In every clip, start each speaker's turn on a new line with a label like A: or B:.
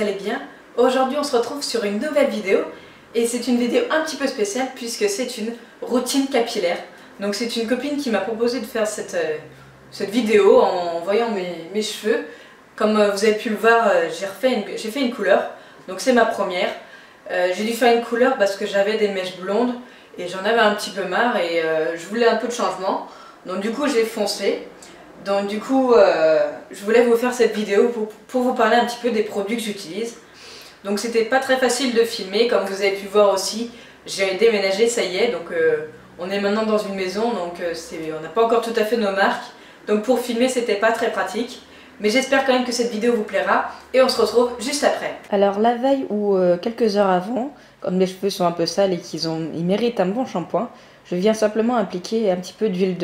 A: allez bien. Aujourd'hui on se retrouve sur une nouvelle vidéo et c'est une vidéo un petit peu spéciale puisque c'est une routine capillaire. Donc c'est une copine qui m'a proposé de faire cette vidéo en voyant mes cheveux. Comme vous avez pu le voir, j'ai fait une couleur, donc c'est ma première. J'ai dû faire une couleur parce que j'avais des mèches blondes et j'en avais un petit peu marre et je voulais un peu de changement. Donc du coup j'ai foncé. Donc du coup, je voulais vous faire cette vidéo pour vous parler un petit peu des produits que j'utilise. Donc c'était pas très facile de filmer, comme vous avez pu voir aussi, j'ai déménagé, ça y est, donc on est maintenant dans une maison, donc on n'a pas encore tout à fait nos marques. Donc pour filmer, c'était pas très pratique. Mais j'espère quand même que cette vidéo vous plaira et on se retrouve juste après. Alors la veille ou quelques heures avant, comme mes cheveux sont un peu sales et ils méritent un bon shampoing, je viens simplement appliquer un petit peu d'huile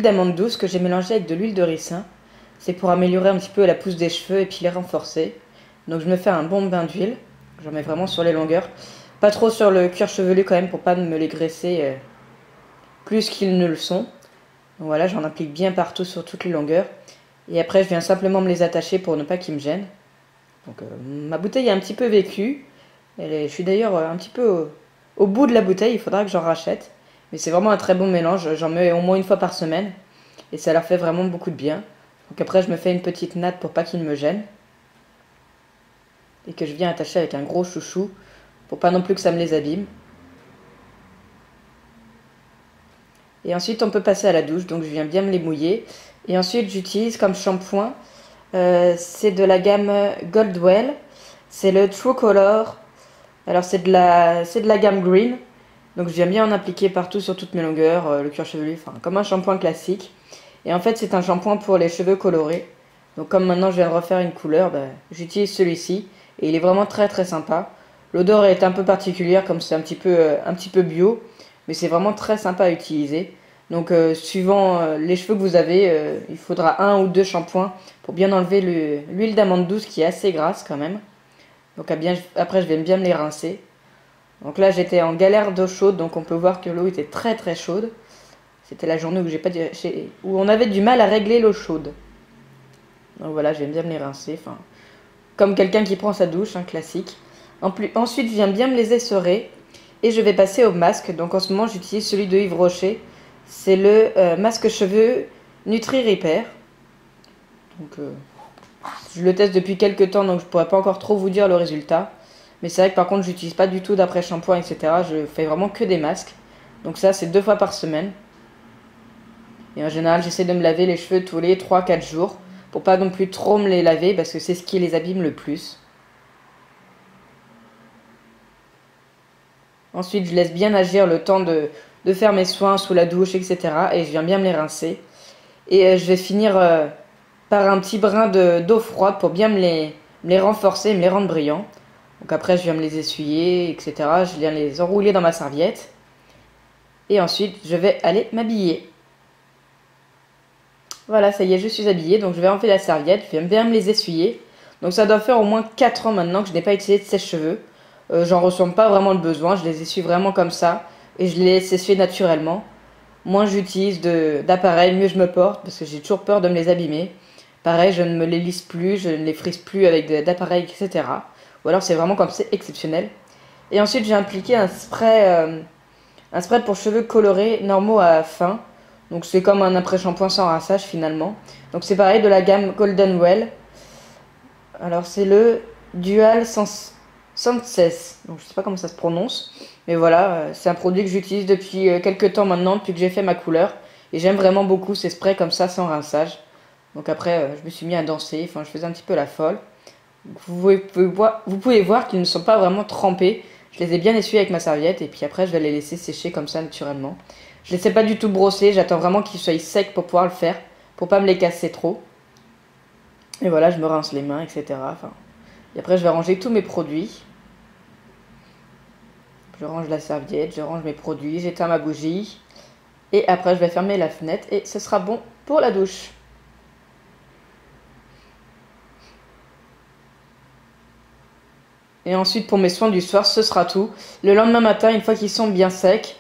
A: d'amande douce que j'ai mélangée avec de l'huile de ricin. C'est pour améliorer un petit peu la pousse des cheveux et puis les renforcer. Donc je me fais un bon bain d'huile. J'en mets vraiment sur les longueurs. Pas trop sur le cuir chevelu quand même pour pas me les graisser plus qu'ils ne le sont. Donc voilà, j'en applique bien partout sur toutes les longueurs. Et après je viens simplement me les attacher pour ne pas qu'ils me gênent. Donc ma bouteille est un petit peu vécue. Je suis d'ailleurs un petit peu au bout de la bouteille, il faudra que j'en rachète. Mais c'est vraiment un très bon mélange, j'en mets au moins une fois par semaine. Et ça leur fait vraiment beaucoup de bien. Donc après je me fais une petite natte pour pas qu'ils me gênent. Et que je viens attacher avec un gros chouchou pour pas non plus que ça me les abîme. Et ensuite on peut passer à la douche, donc je viens bien me les mouiller. Et ensuite j'utilise comme shampoing, c'est de la gamme Goldwell, c'est le True Color. Alors c'est de la gamme Green, donc je viens bien en appliquer partout sur toutes mes longueurs, le cuir chevelu, enfin comme un shampoing classique. Et en fait c'est un shampoing pour les cheveux colorés. Donc comme maintenant je viens de refaire une couleur, j'utilise celui-ci. Et il est vraiment très très sympa. L'odeur est un peu particulière comme c'est un petit peu bio. Mais c'est vraiment très sympa à utiliser. Donc suivant les cheveux que vous avez, il faudra 1 ou 2 shampoings pour bien enlever l'huile d'amande douce qui est assez grasse quand même. Donc après je vais bien me les rincer. Donc là j'étais en galère d'eau chaude, donc on peut voir que l'eau était très très chaude. C'était la journée où on avait du mal à régler l'eau chaude. Donc voilà, je vais bien me les rincer. Enfin, comme quelqu'un qui prend sa douche, classique. Ensuite, je viens bien me les essorer et je vais passer au masque. Donc en ce moment, j'utilise celui de Yves Rocher. C'est le masque cheveux Nutri Repair. Donc, je le teste depuis quelques temps, donc je pourrais pas encore trop vous dire le résultat. Mais c'est vrai que par contre, j'utilise pas du tout d'après-shampoing, etc. Je fais vraiment que des masques. Donc ça, c'est 2 fois par semaine. Et en général, j'essaie de me laver les cheveux tous les 3-4 jours. Pour pas non plus trop me les laver parce que c'est ce qui les abîme le plus. Ensuite je laisse bien agir le temps de faire mes soins sous la douche, etc. Et je viens bien me les rincer. Et je vais finir par un petit brin d'eau froide pour bien me les renforcer, me les rendre brillants. Donc après je viens me les essuyer, etc. Je viens les enrouler dans ma serviette. Et ensuite je vais aller m'habiller. Voilà, ça y est, je suis habillée, donc je vais enlever la serviette, je vais bien me les essuyer. Donc ça doit faire au moins 4 ans maintenant que je n'ai pas utilisé de sèche-cheveux. J'en ressens pas vraiment le besoin, je les essuie vraiment comme ça. Et je les laisse essuyer naturellement. Moins j'utilise d'appareil, mieux je me porte, parce que j'ai toujours peur de me les abîmer. Pareil, je ne me les lisse plus, je ne les frise plus avec d'appareil, etc. Ou alors c'est vraiment comme c'est exceptionnel. Et ensuite j'ai appliqué un spray pour cheveux colorés normaux à fin. Donc c'est comme un après-shampoing sans rinçage finalement. Donc c'est pareil de la gamme Golden Well. Alors c'est le Dual Senses. Donc je sais pas comment ça se prononce. Mais voilà, c'est un produit que j'utilise depuis quelques temps maintenant, depuis que j'ai fait ma couleur. Et j'aime vraiment beaucoup ces sprays comme ça sans rinçage. Donc après je me suis mis à danser, enfin je faisais un petit peu la folle. Vous pouvez voir qu'ils ne sont pas vraiment trempés. Je les ai bien essuyés avec ma serviette et puis après je vais les laisser sécher comme ça naturellement. Je ne les ai pas du tout brosser, j'attends vraiment qu'ils soient secs pour pouvoir le faire, pour pas me les casser trop. Et voilà, je me rince les mains, etc. Enfin, et après je vais ranger tous mes produits. Je range la serviette, je range mes produits, j'éteins ma bougie. Et après je vais fermer la fenêtre et ce sera bon pour la douche. Et ensuite pour mes soins du soir, ce sera tout. Le lendemain matin, une fois qu'ils sont bien secs,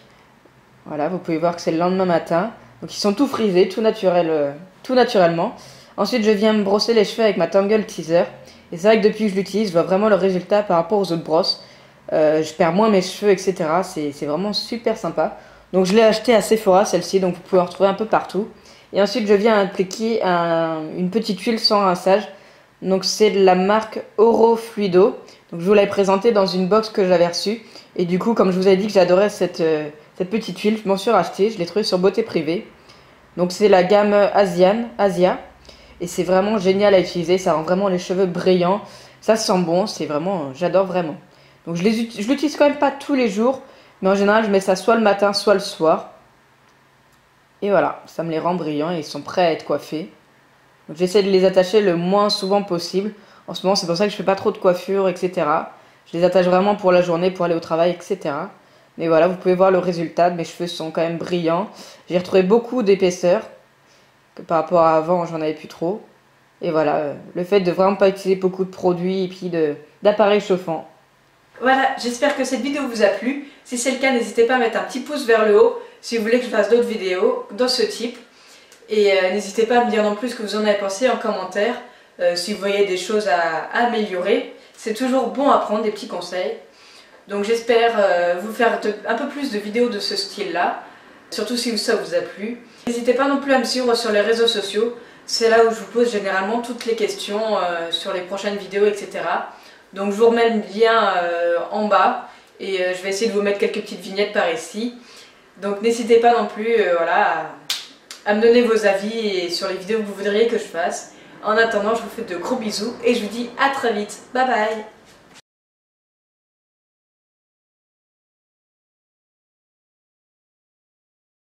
A: voilà, vous pouvez voir que c'est le lendemain matin. Donc ils sont tout frisés, tout naturellement. Ensuite, je viens me brosser les cheveux avec ma Tangle Teaser. Et c'est vrai que depuis que je l'utilise, je vois vraiment le résultat par rapport aux autres brosses. Je perds moins mes cheveux, etc. C'est vraiment super sympa. Donc je l'ai acheté à Sephora, celle-ci, donc vous pouvez en retrouver un peu partout. Et ensuite, je viens appliquer une petite huile sans rinçage. Donc c'est de la marque Oro Fluido. Donc je vous l'avais présenté dans une box que j'avais reçue. Et du coup, comme je vous avais dit que j'adorais cette petite huile, je m'en suis racheté. Je l'ai trouvée sur Beauté Privée. Donc c'est la gamme Asia. Et c'est vraiment génial à utiliser. Ça rend vraiment les cheveux brillants. Ça sent bon. C'est vraiment, j'adore vraiment. Donc je l'utilise quand même pas tous les jours. Mais en général, je mets ça soit le matin, soit le soir. Et voilà, ça me les rend brillants et ils sont prêts à être coiffés. Donc j'essaie de les attacher le moins souvent possible. En ce moment, c'est pour ça que je fais pas trop de coiffure, etc. Je les attache vraiment pour la journée, pour aller au travail, etc. Mais voilà, vous pouvez voir le résultat. Mes cheveux sont quand même brillants. J'ai retrouvé beaucoup d'épaisseur. Que par rapport à avant, j'en avais plus trop. Et voilà, le fait de vraiment pas utiliser beaucoup de produits et puis d'appareils chauffants. Voilà, j'espère que cette vidéo vous a plu. Si c'est le cas, n'hésitez pas à mettre un petit pouce vers le haut si vous voulez que je fasse d'autres vidéos dans ce type. Et n'hésitez pas à me dire non plus ce que vous en avez pensé en commentaire, si vous voyez des choses à améliorer. C'est toujours bon à prendre des petits conseils. Donc j'espère vous faire un peu plus de vidéos de ce style-là, surtout si ça vous a plu. N'hésitez pas non plus à me suivre sur les réseaux sociaux. C'est là où je vous pose généralement toutes les questions sur les prochaines vidéos, etc. Donc je vous remets le lien en bas et je vais essayer de vous mettre quelques petites vignettes par ici. Donc n'hésitez pas non plus voilà, à me donner vos avis et sur les vidéos que vous voudriez que je fasse. En attendant, je vous fais de gros bisous et je vous dis à très vite. Bye bye!